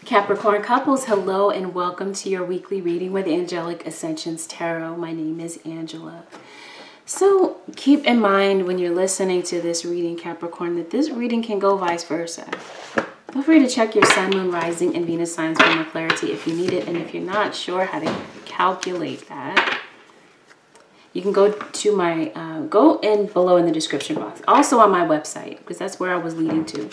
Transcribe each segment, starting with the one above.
Capricorn couples, hello and welcome to your weekly reading with Angelic Ascensions Tarot. My name is Angela. So keep in mind when you're listening to this reading, Capricorn, that this reading can go vice versa. Feel free to check your Sun, Moon, Rising, and Venus signs for more clarity if you need it. And if you're not sure how to calculate that, you can go to my, go in below in the description box. Also on my website, because that's where I was leading to.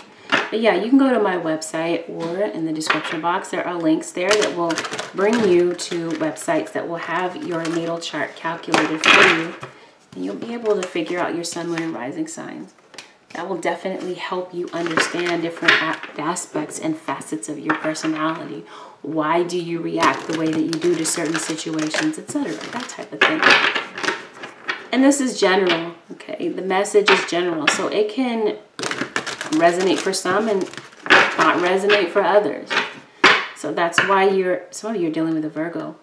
But yeah, you can go to my website or in the description box. There are links there that will bring you to websites that will have your natal chart calculated for you. And you'll be able to figure out your Sun, Moon, and Rising signs. That will definitely help you understand different aspects and facets of your personality. Why do you react the way that you do to certain situations, etc. That type of thing. And this is general, okay? The message is general. So it can resonate for some and not resonate for others. So that's why some of you are dealing with a Virgo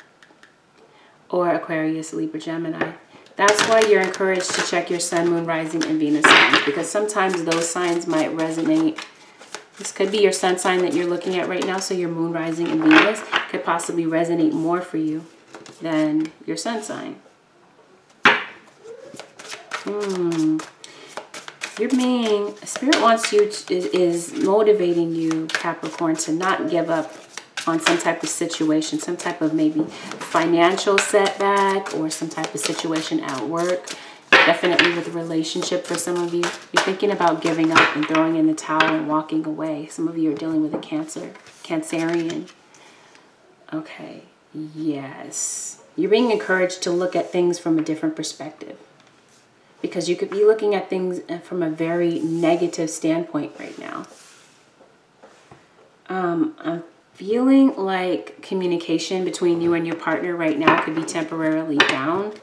or Aquarius, Libra, Gemini. That's why you're encouraged to check your Sun, Moon, Rising, and Venus signs, because sometimes those signs might resonate. This could be your sun sign that you're looking at right now, so your Moon, Rising, and Venus could possibly resonate more for you than your sun sign. Spirit wants you to, is motivating you, Capricorn, to not give up on some type of situation, some type of maybe financial setback or some type of situation at work. Definitely with a relationship for some of you. You're thinking about giving up and throwing in the towel and walking away. Some of you are dealing with a Cancerian. Okay, yes. You're being encouraged to look at things from a different perspective, because you could be looking at things from a very negative standpoint right now. I'm feeling like communication between you and your partner right now could be temporarily down.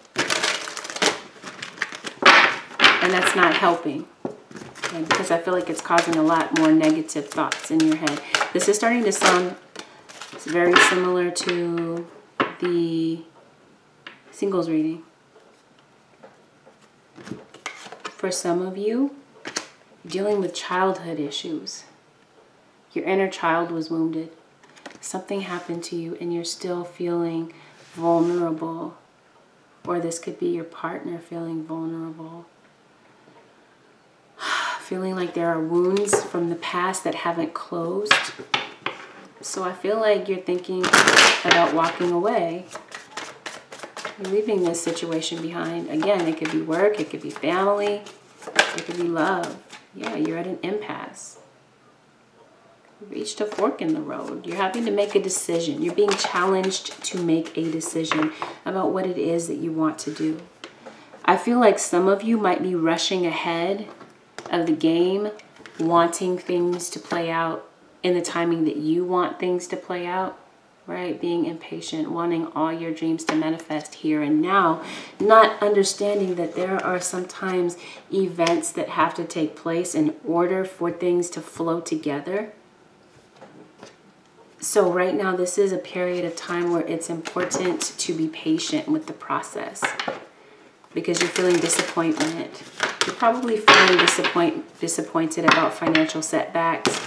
And that's not helping. Okay, because I feel like it's causing a lot more negative thoughts in your head. This is starting to sound very similar to the singles reading. For some of you, you're dealing with childhood issues. Your inner child was wounded. Something happened to you and you're still feeling vulnerable. Or this could be your partner feeling vulnerable. Feeling like there are wounds from the past that haven't closed. So I feel like you're thinking about walking away. You're leaving this situation behind. Again, it could be work, it could be family, it could be love. Yeah, you're at an impasse. You reached a fork in the road. You're having to make a decision. You're being challenged to make a decision about what it is that you want to do. I feel like some of you might be rushing ahead of the game, wanting things to play out in the timing that you want things to play out. Right? Being impatient, wanting all your dreams to manifest here and now, not understanding that there are sometimes events that have to take place in order for things to flow together. So right now, this is a period of time where it's important to be patient with the process, because you're feeling disappointment. You're probably feeling disappointed about financial setbacks.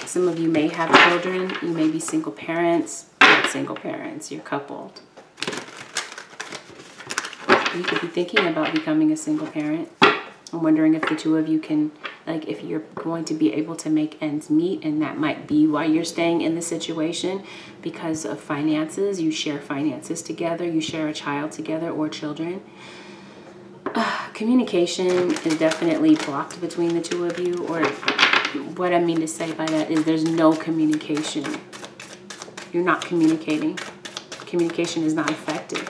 Some of you may have children. You may be single parents. Not single parents. You're coupled. You could be thinking about becoming a single parent. I'm wondering if the two of you can, like, if you're going to be able to make ends meet, and that might be why you're staying in the situation, because of finances. You share finances together. You share a child together or children. Communication is definitely blocked between the two of you, or what I mean to say by that is there's no communication. You're not communicating. Communication is not effective.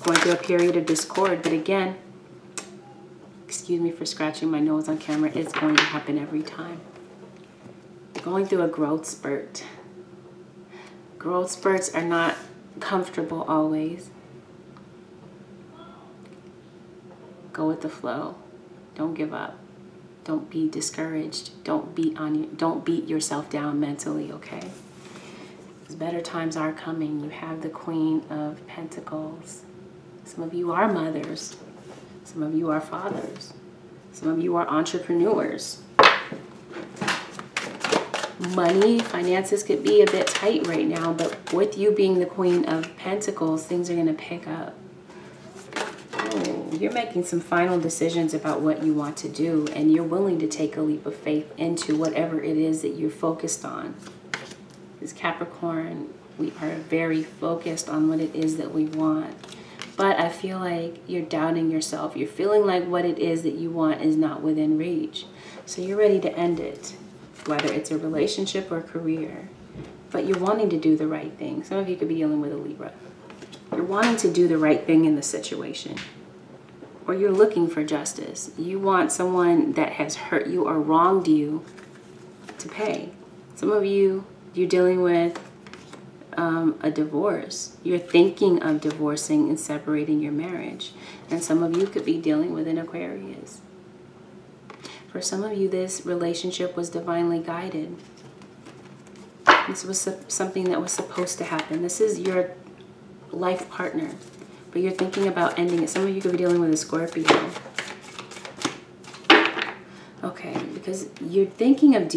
Going through a period of discord, but again, excuse me for scratching my nose on camera, it's going to happen every time. Going through a growth spurt. Growth spurts are not comfortable always. Go with the flow. Don't give up. Don't be discouraged. Don't beat yourself down mentally, okay? Because better times are coming. You have the Queen of Pentacles. Some of you are mothers. Some of you are fathers. Some of you are entrepreneurs. money, finances could be a bit tight right now, but with you being the Queen of Pentacles, things are going to pick up. Oh, you're making some final decisions about what you want to do, and you're willing to take a leap of faith into whatever it is that you're focused on. Because Capricorn, we are very focused on what it is that we want. But I feel like you're doubting yourself. You're feeling like what it is that you want is not within reach. So you're ready to end it, whether it's a relationship or career. But you're wanting to do the right thing. Some of you could be dealing with a Libra. You're wanting to do the right thing in the situation. Or you're looking for justice. You want someone that has hurt you or wronged you to pay. Some of you, you're dealing with a divorce. You're thinking of divorcing and separating your marriage. And some of you could be dealing with an Aquarius. For some of you, this relationship was divinely guided. This was something that was supposed to happen. This is your life partner, but you're thinking about ending it. Some of you could be dealing with a Scorpio. Okay, because you're thinking of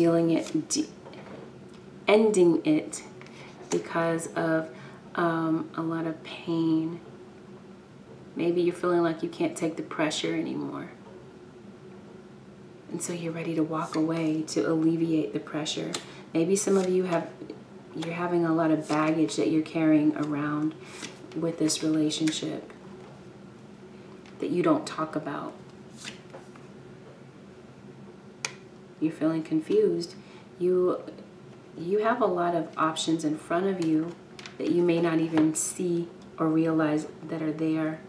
ending it because of a lot of pain. Maybe you're feeling like you can't take the pressure anymore. And so you're ready to walk away to alleviate the pressure. Maybe some of you you're having a lot of baggage that you're carrying around with this relationship that you don't talk about. You're feeling confused. You have a lot of options in front of you that you may not even see or realize that are there.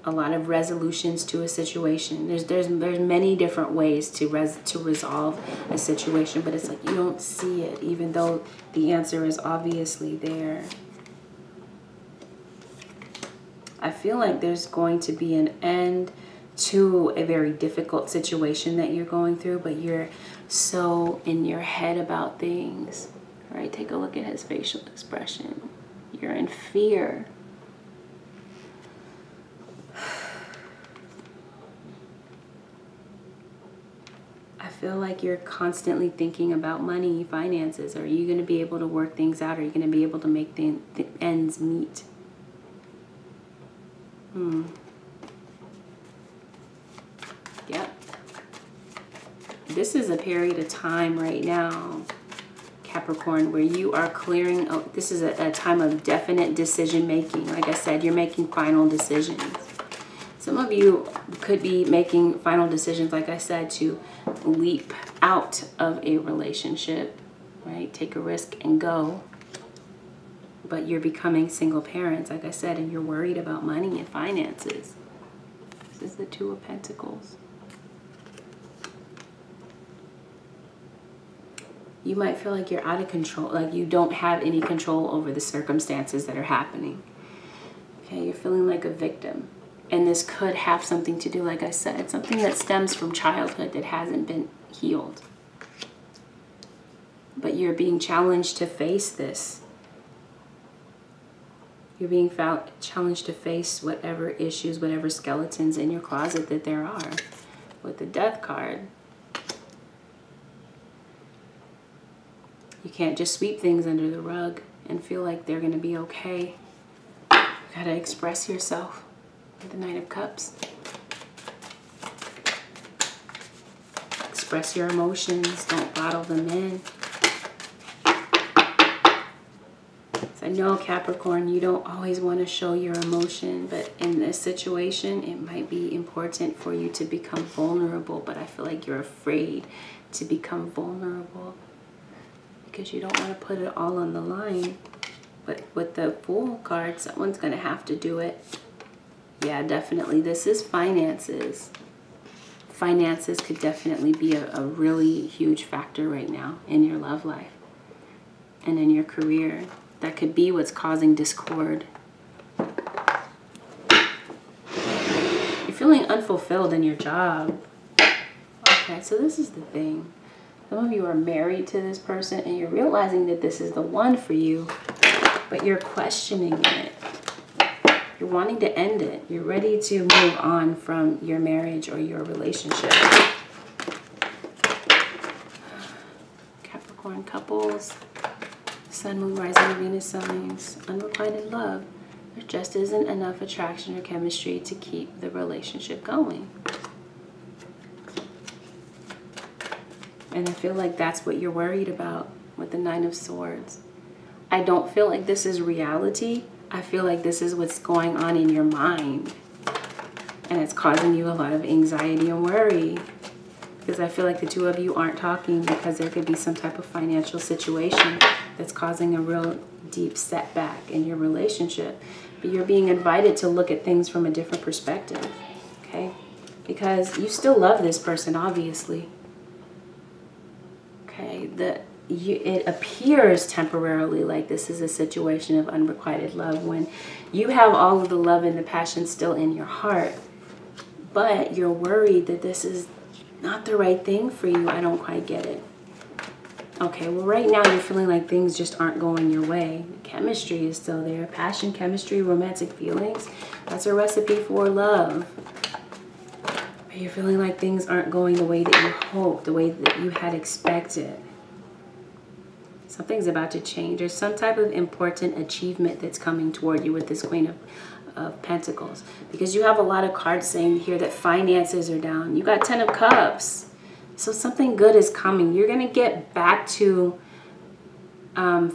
A lot of resolutions to a situation. There's many different ways to resolve a situation, but it's like you don't see it, even though the answer is obviously there. I feel like there's going to be an end to a very difficult situation that you're going through, but you're so in your head about things. All right, take a look at his facial expression. You're in fear. I feel like you're constantly thinking about money, finances. Are you going to be able to work things out? Are you going to be able to make the ends meet? Yep. This is a period of time right now, Capricorn, where you are clearing. Oh, this is a time of definite decision making. Like I said, you're making final decisions. Some of you could be making final decisions, like I said, to leap out of a relationship, right? Take a risk and go. But you're becoming single parents, like I said, and you're worried about money and finances. This is the Two of Pentacles. You might feel like you're out of control, like you don't have any control over the circumstances that are happening. Okay, you're feeling like a victim. And this could have something to do, like I said, something that stems from childhood that hasn't been healed. But you're being challenged to face this. You're being challenged to face whatever issues, whatever skeletons in your closet that there are. With the Death card, you can't just sweep things under the rug and feel like they're going to be okay. You got to express yourself. The Knight of Cups. Express your emotions. Don't bottle them in. So I know, Capricorn, you don't always want to show your emotion, but in this situation, it might be important for you to become vulnerable, but I feel like you're afraid to become vulnerable because you don't want to put it all on the line. But with the Fool card, someone's going to have to do it. Yeah, definitely. This is finances. Finances could definitely be a really huge factor right now in your love life and in your career. That could be what's causing discord. You're feeling unfulfilled in your job. Okay, so this is the thing. Some of you are married to this person and you're realizing that this is the one for you, but you're questioning it. You're wanting to end it. You're ready to move on from your marriage or your relationship. Capricorn couples, Sun, Moon, Rising, Venus signs, unrequited love. There just isn't enough attraction or chemistry to keep the relationship going. And I feel like that's what you're worried about with the Nine of Swords. I don't feel like this is reality. I feel like this is what's going on in your mind. And it's causing you a lot of anxiety and worry. Because I feel like the two of you aren't talking because there could be some type of financial situation that's causing a real deep setback in your relationship. But you're being invited to look at things from a different perspective. Okay? Because you still love this person, obviously. Okay? It appears temporarily like this is a situation of unrequited love when you have all of the love and the passion still in your heart. But you're worried that this is not the right thing for you. I don't quite get it. Okay, well right now you're feeling like things just aren't going your way. Chemistry is still there. Passion, chemistry, romantic feelings. That's a recipe for love. But you're feeling like things aren't going the way that you hoped, the way that you had expected. Something's about to change. There's some type of important achievement that's coming toward you with this Queen of Pentacles, because you have a lot of cards saying here that finances are down. You got 10 of Cups, so something good is coming. You're gonna get back to you're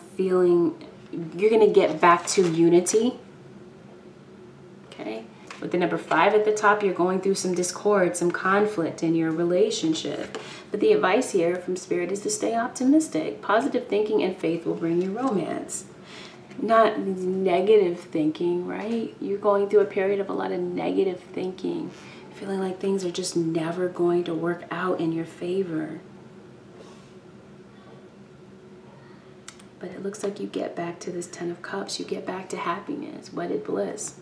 gonna get back to unity. Okay, with the number 5 at the top, you're going through some discord, some conflict in your relationship. But the advice here from Spirit is to stay optimistic. Positive thinking and faith will bring you romance. Not negative thinking, right? You're going through a period of a lot of negative thinking, feeling like things are just never going to work out in your favor. But it looks like you get back to this 10 of Cups. You get back to happiness, wedded bliss.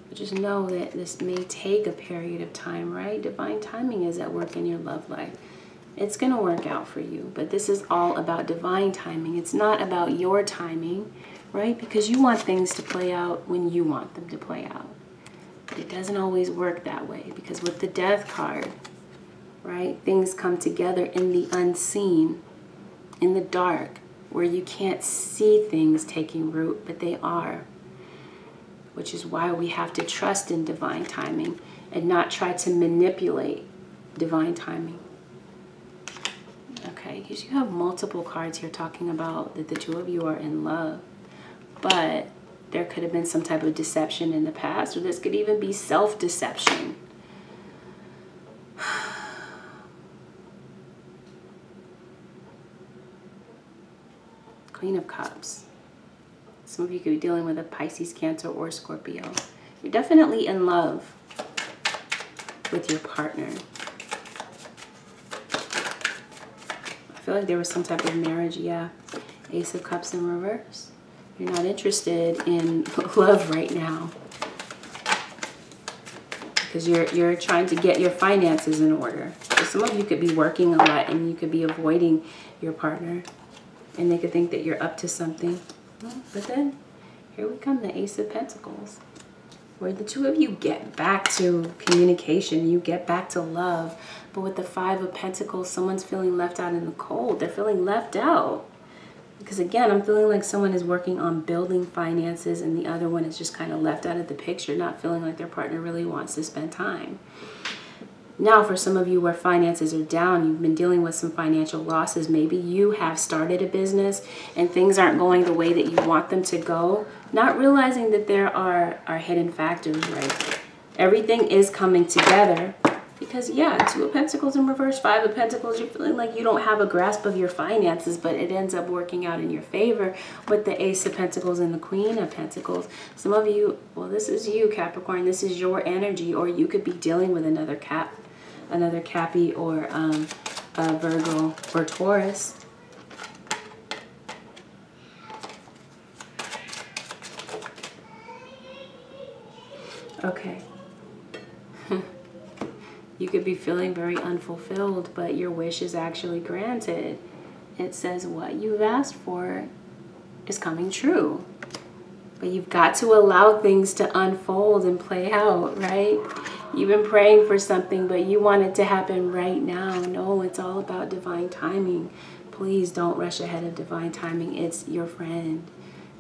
But just know that this may take a period of time, right? Divine timing is at work in your love life. It's going to work out for you, but this is all about divine timing. It's not about your timing, right? Because you want things to play out when you want them to play out. But it doesn't always work that way, because with the Death card, right, things come together in the unseen, in the dark, where you can't see things taking root, but they are. Which is why we have to trust in divine timing and not try to manipulate divine timing. Okay, because you have multiple cards here talking about that the two of you are in love, but there could have been some type of deception in the past, or this could even be self-deception. Queen of Cups. Some of you could be dealing with a Pisces, Cancer, or Scorpio. You're definitely in love with your partner. I feel like there was some type of marriage, yeah. Ace of Cups in reverse. You're not interested in love right now, because you're trying to get your finances in order. So some of you could be working a lot and you could be avoiding your partner, and they could think that you're up to something. But then here we come, the Ace of Pentacles, where the two of you get back to communication, you get back to love. But with the 5 of Pentacles, someone's feeling left out in the cold. They're feeling left out. Because again, I'm feeling like someone is working on building finances, and the other one is just kind of left out of the picture, not feeling like their partner really wants to spend time. Now, for some of you where finances are down, you've been dealing with some financial losses. Maybe you have started a business and things aren't going the way that you want them to go, not realizing that there are hidden factors, right? Everything is coming together. Because, yeah, 2 of Pentacles in reverse, 5 of Pentacles, you're feeling like you don't have a grasp of your finances, but it ends up working out in your favor with the Ace of Pentacles and the Queen of Pentacles. Some of you, well, this is you, Capricorn. This is your energy, or you could be dealing with another Cappy, or a Virgo or Taurus. Okay. You could be feeling very unfulfilled, but your wish is actually granted. It says what you've asked for is coming true. But you've got to allow things to unfold and play out, right? You've been praying for something, but you want it to happen right now. No, it's all about divine timing. Please don't rush ahead of divine timing. It's your friend.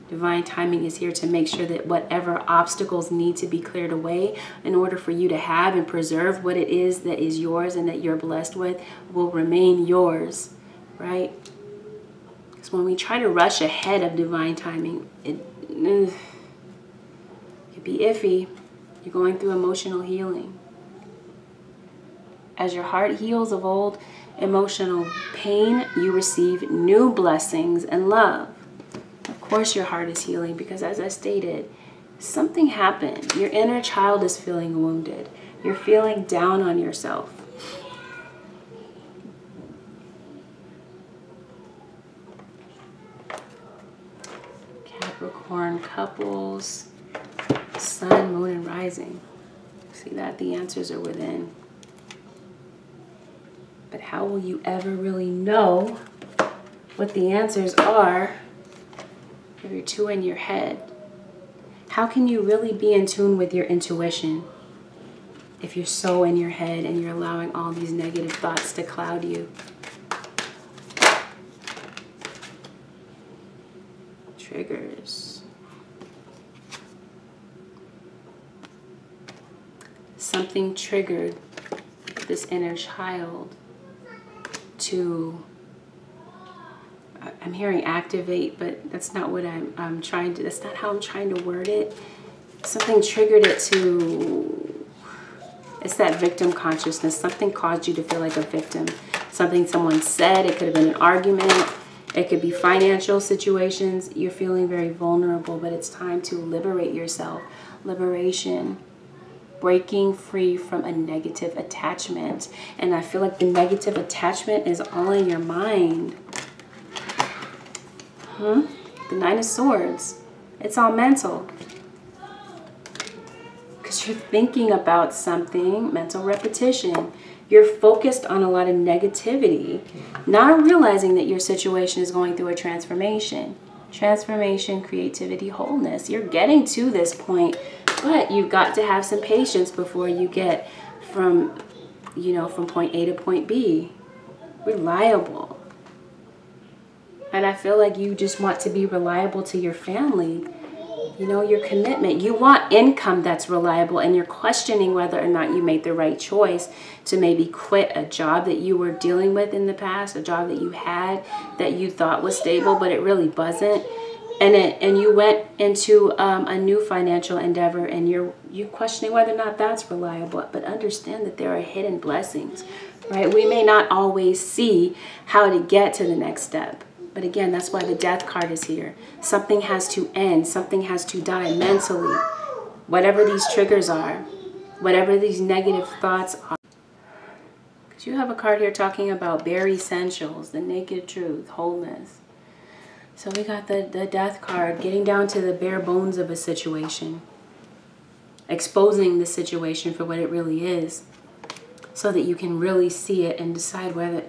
Divine timing is here to make sure that whatever obstacles need to be cleared away in order for you to have and preserve what it is that is yours and that you're blessed with will remain yours, right? Because when we try to rush ahead of divine timing, it could be iffy. You're going through emotional healing. As your heart heals of old emotional pain, you receive new blessings and love. Of course your heart is healing because, as I stated, something happened. Your inner child is feeling wounded. You're feeling down on yourself. Capricorn couples, sun, moon, and rising. See that? The answers are within. But how will you ever really know what the answers are if you're too in your head? How can you really be in tune with your intuition if you're so in your head and you're allowing all these negative thoughts to cloud you? Triggers. Something triggered this inner child to, I'm hearing activate, but that's not what I'm trying to, that's not how I'm trying to word it. Something triggered it to, it's that victim consciousness. Something caused you to feel like a victim. Something someone said, it could have been an argument. It could be financial situations. You're feeling very vulnerable, but it's time to liberate yourself. Liberation. Breaking free from a negative attachment. And I feel like the negative attachment is all in your mind. The Nine of Swords. It's all mental. Because you're thinking about something, mental repetition. You're focused on a lot of negativity, not realizing that your situation is going through a transformation. Transformation, creativity, wholeness. You're getting to this point, but you've got to have some patience before you get from, from point A to point B. Reliable. And I feel like you just want to be reliable to your family. Your commitment. You want income that's reliable, and you're questioning whether or not you made the right choice to maybe quit a job that you were dealing with in the past, a job that you had that you thought was stable, but it really wasn't. And you went into a new financial endeavor, and you're questioning whether or not that's reliable. But understand that there are hidden blessings, right? We may not always see how to get to the next step. But again, that's why the Death card is here. Something has to end. Something has to die mentally. Whatever these triggers are, whatever these negative thoughts are. Because you have a card here talking about bare essentials, the naked truth, wholeness. So we got the Death card, getting down to the bare bones of a situation. Exposing the situation for what it really is. So that you can really see it and decide whether,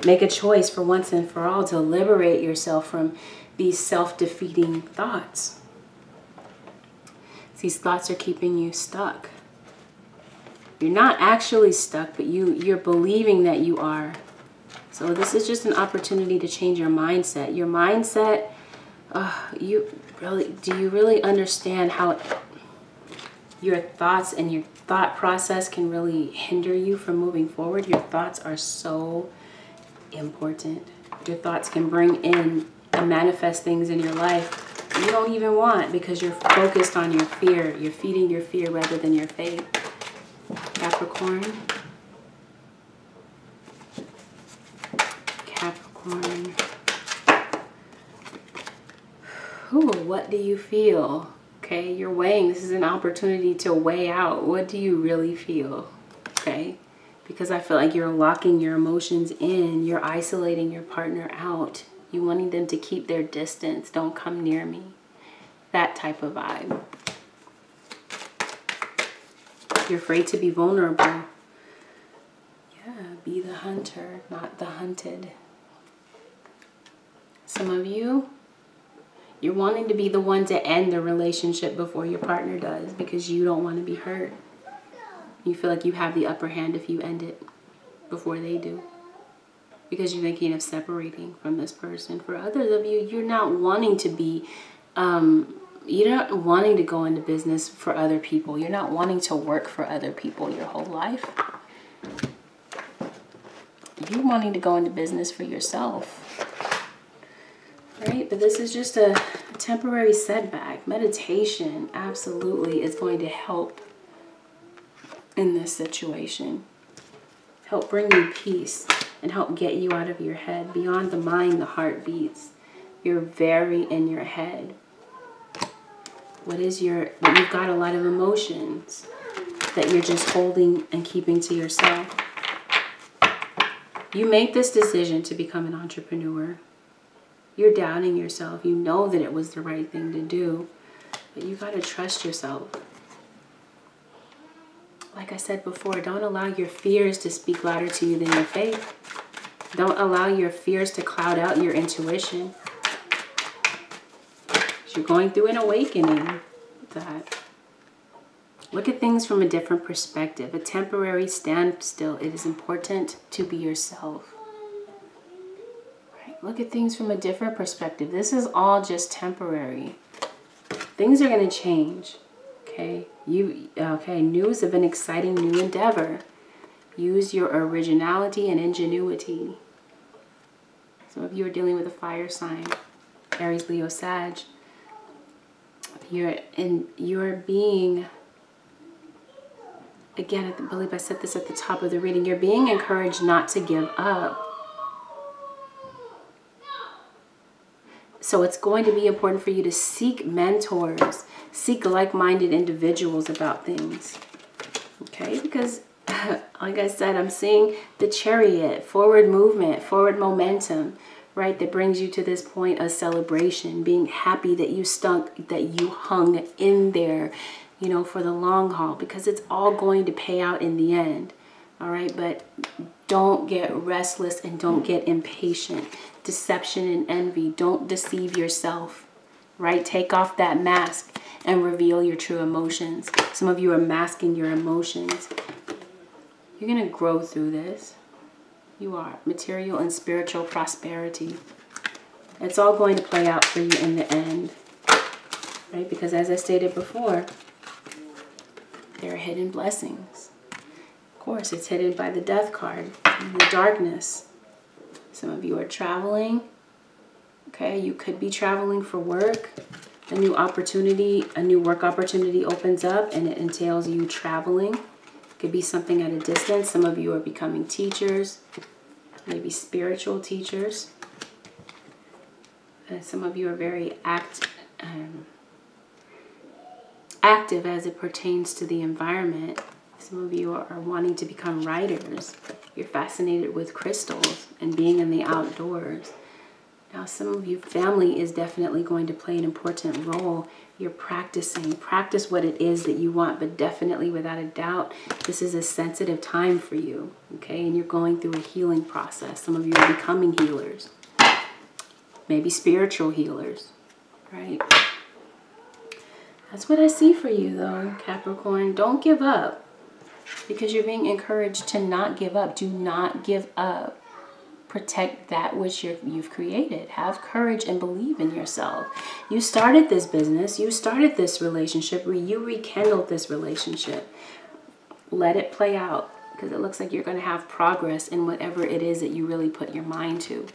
make a choice for once and for all to liberate yourself from these self-defeating thoughts. These thoughts are keeping you stuck. You're not actually stuck, but you're believing that you are. So this is just an opportunity to change your mindset. Your mindset, do you really understand how your thoughts and your thought process can really hinder you from moving forward? Your thoughts are so important. Your thoughts can bring in and manifest things in your life you don't even want because you're focused on your fear. You're feeding your fear rather than your faith. Capricorn. Capricorn. Ooh, what do you feel? Okay, you're weighing. This is an opportunity to weigh out. What do you really feel? Okay. Because I feel like you're locking your emotions in. You're isolating your partner out. You wanting them to keep their distance. Don't come near me. That type of vibe. You're afraid to be vulnerable. Yeah, be the hunter, not the hunted. Some of you, you're wanting to be the one to end the relationship before your partner does because you don't want to be hurt. You feel like you have the upper hand if you end it before they do, because you're thinking of separating from this person. For others of you, you're not wanting to be, you're not wanting to go into business for other people. You're not wanting to work for other people your whole life. You're wanting to go into business for yourself. Right? But this is just a temporary setback. Meditation absolutely is going to help in this situation. Help bring you peace and help get you out of your head. Beyond the mind, the heart beats. You're very in your head. You've got a lot of emotions that you're just holding and keeping to yourself. You make this decision to become an entrepreneur. You're doubting yourself. You know that it was the right thing to do, but you got to trust yourself. Like I said before, don't allow your fears to speak louder to you than your faith. Don't allow your fears to cloud out your intuition. You're going through an awakening with that. Look at things from a different perspective. A temporary standstill. It is important to be yourself. Look at things from a different perspective. This is all just temporary. Things are going to change. Okay? News of an exciting new endeavor. Use your originality and ingenuity. Some of you are dealing with a fire sign. Aries, Leo, Sag. You're being, again, I believe I said this at the top of the reading. You're being encouraged not to give up. So it's going to be important for you to seek mentors, seek like-minded individuals about things. Okay? Because, like I said, I'm seeing the Chariot, forward movement, forward momentum, right? That brings you to this point of celebration, being happy that you hung in there, you know, for the long haul, because it's all going to pay out in the end. All right? But don't get restless and don't get impatient. Deception and envy. Don't deceive yourself, right? Take off that mask and reveal your true emotions. Some of you are masking your emotions. You're going to grow through this. You are. Material and spiritual prosperity. It's all going to play out for you in the end, right? Because as I stated before, there are hidden blessings. Of course, it's hidden by the Death card and the darkness. Some of you are traveling. Okay, you could be traveling for work. A new work opportunity opens up and it entails you traveling. It could be something at a distance. Some of you are becoming teachers, maybe spiritual teachers. Some of you are very active as it pertains to the environment. Some of you are wanting to become writers. You're fascinated with crystals and being in the outdoors. Now, some of you, family is definitely going to play an important role. You're practicing. Practice what it is that you want, but definitely, without a doubt, this is a sensitive time for you, okay? And you're going through a healing process. Some of you are becoming healers. Maybe spiritual healers, right? That's what I see for you, though, Capricorn. Don't give up. Because you're being encouraged to not give up. Do not give up. Protect that which you've created. Have courage and believe in yourself. You started this business. You started this relationship. You rekindled this relationship. Let it play out. Because it looks like you're going to have progress in whatever it is that you really put your mind to.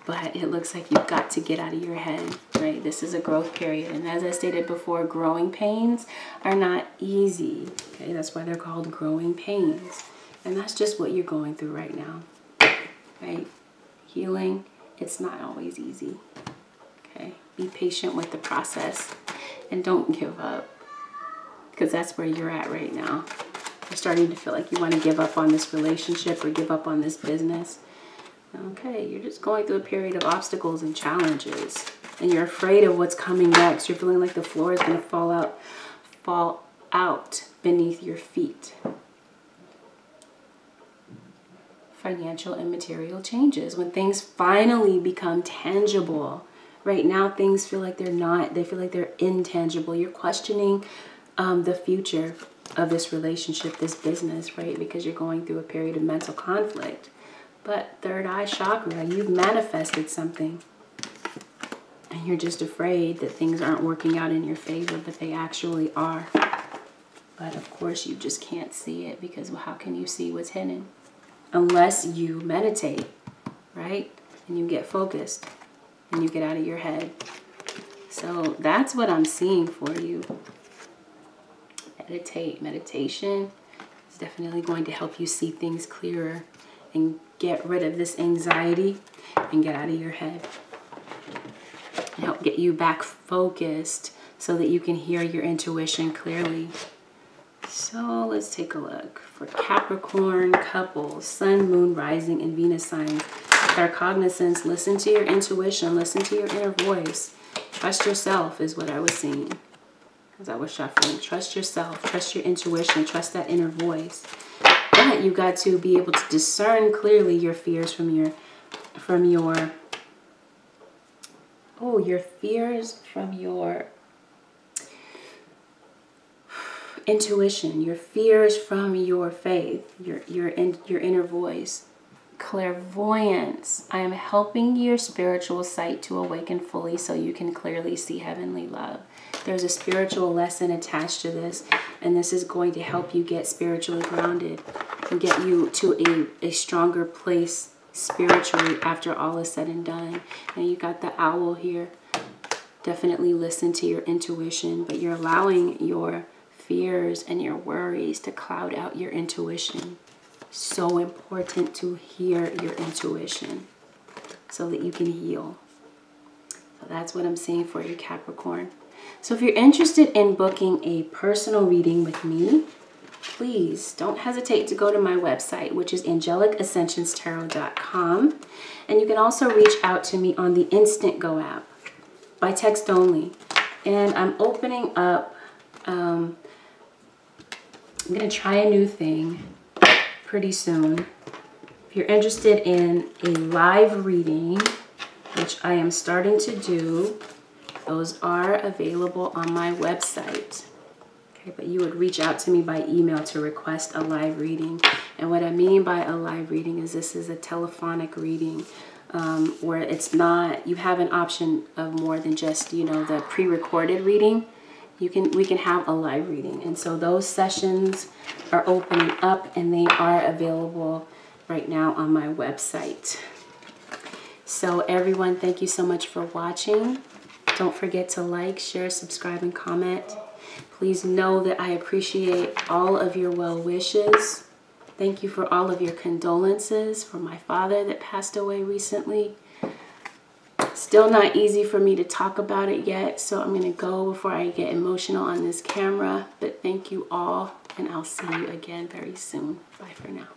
But it looks like you've got to get out of your head, right? This is a growth period. And as I stated before, growing pains are not easy. Okay, that's why they're called growing pains. And that's just what you're going through right now, right? Healing, it's not always easy. Okay, be patient with the process and don't give up, because that's where you're at right now. You're starting to feel like you want to give up on this relationship or give up on this business. Okay, you're just going through a period of obstacles and challenges. And you're afraid of what's coming next. You're feeling like the floor is going to fall out beneath your feet. Financial and material changes. When things finally become tangible. Right now, things feel like they're not. They feel like they're intangible. You're questioning the future. of this relationship, this business, right? Because you're going through a period of mental conflict. But third eye chakra, you've manifested something. And you're just afraid that things aren't working out in your favor, but they actually are. But of course, you just can't see it because how can you see what's hidden? Unless you meditate, right? And you get focused and you get out of your head. So that's what I'm seeing for you. Meditate. Meditation is definitely going to help you see things clearer and get rid of this anxiety and get out of your head. And help get you back focused so that you can hear your intuition clearly. So let's take a look for Capricorn couples, Sun, Moon, Rising, and Venus signs. With our cognizance, listen to your intuition, listen to your inner voice. Trust yourself is what I was seeing as I was shuffling. Trust yourself, trust your intuition, trust that inner voice. But you got to be able to discern clearly your fears from your intuition, your fears from your faith, your inner voice. Clairvoyance. I am helping your spiritual sight to awaken fully so you can clearly see heavenly love. There's a spiritual lesson attached to this, and this is going to help you get spiritually grounded and get you to a stronger place spiritually after all is said and done. And you got the owl here. Definitely listen to your intuition, but you're allowing your fears and your worries to cloud out your intuition. So important to hear your intuition so that you can heal. So that's what I'm seeing for you, Capricorn. So if you're interested in booking a personal reading with me, please don't hesitate to go to my website, which is AngelicAscensionsTarot.com. And you can also reach out to me on the Instant Go app by text only. And I'm opening up, I'm going to try a new thing pretty soon. If you're interested in a live reading, which I am starting to do, those are available on my website. Okay, but you would reach out to me by email to request a live reading. And what I mean by a live reading is this is a telephonic reading where it's not, you have an option of more than just, you know, the pre-recorded reading. We can have a live reading. And so those sessions are opening up and they are available right now on my website. So everyone, thank you so much for watching. Don't forget to like, share, subscribe, and comment. Please know that I appreciate all of your well wishes. Thank you for all of your condolences for my father that passed away recently. Still not easy for me to talk about it yet, so I'm going to go before I get emotional on this camera. But thank you all, and I'll see you again very soon. Bye for now.